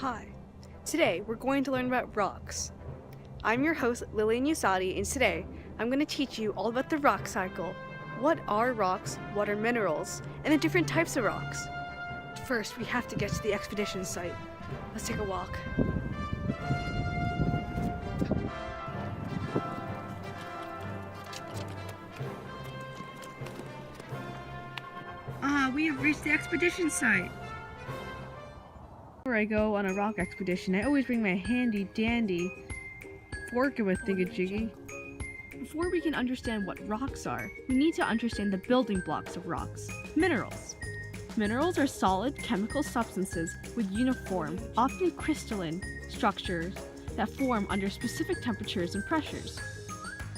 Hi, today we're going to learn about rocks. I'm your host Lillian Usadi, and today I'm going to teach you all about the rock cycle. What are rocks, what are minerals, and the different types of rocks. First, we have to get to the expedition site. Let's take a walk. We have reached the expedition site. Whenever I go on a rock expedition, I always bring my handy dandy fork with thingamajiggy. Before we can understand what rocks are, we need to understand the building blocks of rocks. Minerals. Minerals are solid chemical substances with uniform, often crystalline, structures that form under specific temperatures and pressures.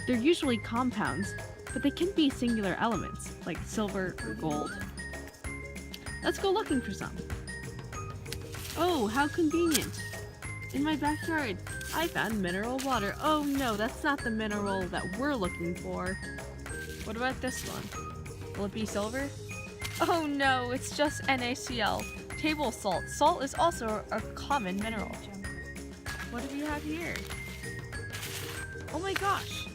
They're usually compounds, but they can be singular elements, like silver or gold. Let's go looking for some. Oh, how convenient. In my backyard, I found mineral water. Oh no, that's not the mineral that we're looking for. What about this one? Will it be silver? Oh no, it's just NaCl, table salt. Salt is also a common mineral. What do we have here? Oh my gosh,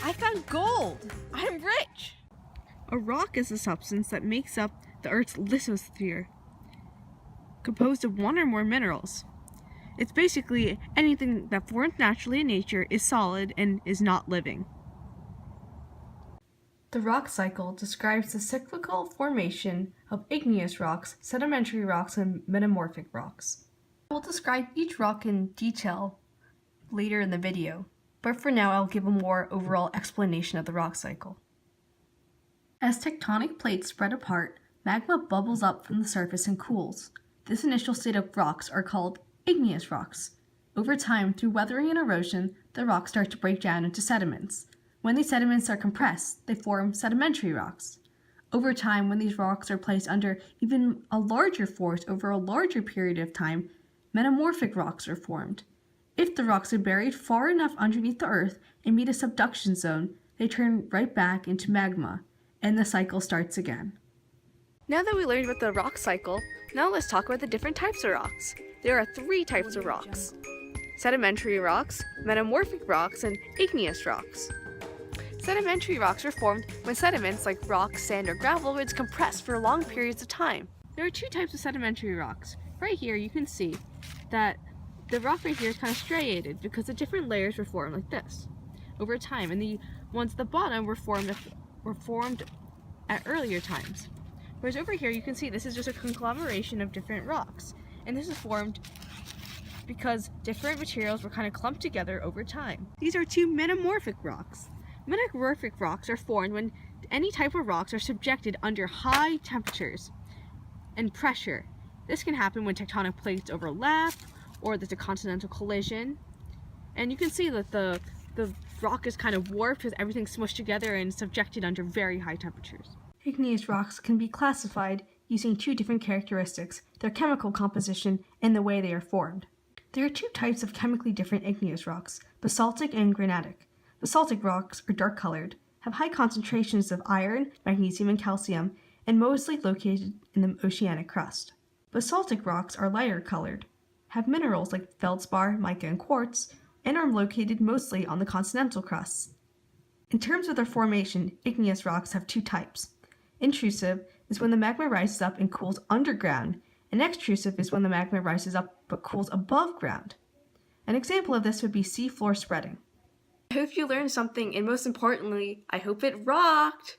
I found gold! I'm rich! A rock is a substance that makes up the Earth's lithosphere, composed of one or more minerals. It's basically anything that forms naturally in nature, is solid, and is not living. The rock cycle describes the cyclical formation of igneous rocks, sedimentary rocks, and metamorphic rocks. I will describe each rock in detail later in the video, but for now I'll give a more overall explanation of the rock cycle. As tectonic plates spread apart, magma bubbles up from the surface and cools. This initial state of rocks are called igneous rocks. Over time, through weathering and erosion, the rocks start to break down into sediments. When these sediments are compressed, they form sedimentary rocks. Over time, when these rocks are placed under even a larger force over a larger period of time, metamorphic rocks are formed. If the rocks are buried far enough underneath the earth and meet a subduction zone, they turn right back into magma, and the cycle starts again. Now that we learned about the rock cycle, now let's talk about the different types of rocks. There are 3 types of rocks: sedimentary rocks, metamorphic rocks, and igneous rocks. Sedimentary rocks are formed when sediments like rock, sand, or gravel is compressed for long periods of time. There are 2 types of sedimentary rocks. Right here you can see that the rock right here is kind of striated because the different layers were formed like this over time, and the ones at the bottom were formed at earlier times. Whereas over here you can see this is just a conglomeration of different rocks, and this is formed because different materials were kind of clumped together over time. These are 2 metamorphic rocks. Metamorphic rocks are formed when any type of rocks are subjected under high temperatures and pressure. This can happen when tectonic plates overlap or there's a continental collision. And you can see that the rock is kind of warped with everything smushed together and subjected under very high temperatures. Igneous rocks can be classified using 2 different characteristics: their chemical composition and the way they are formed. There are 2 types of chemically different igneous rocks: basaltic and granitic. Basaltic rocks are dark colored, have high concentrations of iron, magnesium, and calcium, and mostly located in the oceanic crust. Basaltic rocks are lighter colored, have minerals like feldspar, mica, and quartz, and are located mostly on the continental crusts. In terms of their formation, igneous rocks have 2 types. Intrusive is when the magma rises up and cools underground, and extrusive is when the magma rises up but cools above ground. An example of this would be seafloor spreading. I hope you learned something, and most importantly, I hope it rocked!